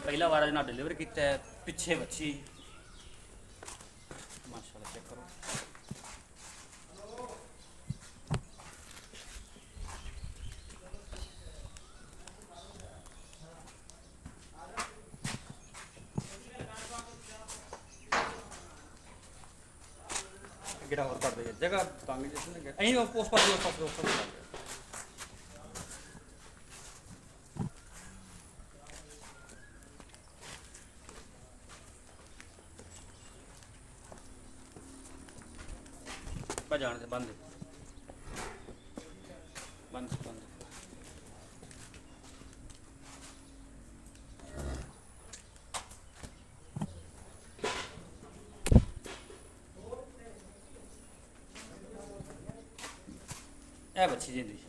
ਪਹਿਲਾ ਵਾਰ ਇਹਨਾਂ ਡਿਲੀਵਰ ਕੀਤਾ ਹੈ। ਪਿੱਛੇ ਬੱਚੀ ਮਾਸ਼ਾਅੱਲਾ ਚੈੱਕ ਕਰੋ। ਗਿਰਾ ਹੋਰ ਕਰ ਦੇ ਜਗ੍ਹਾ ਤੰਗ ਜਿਸ ਨੇ ਅਹੀਂ ਉਸ ਪਾਸੇ ਜਾਣ ਦੇ ਬੰਦ ਬੰਦ ਬੰਦ ਇਹ ਬੱਚੀ ਜਿੰਦੀ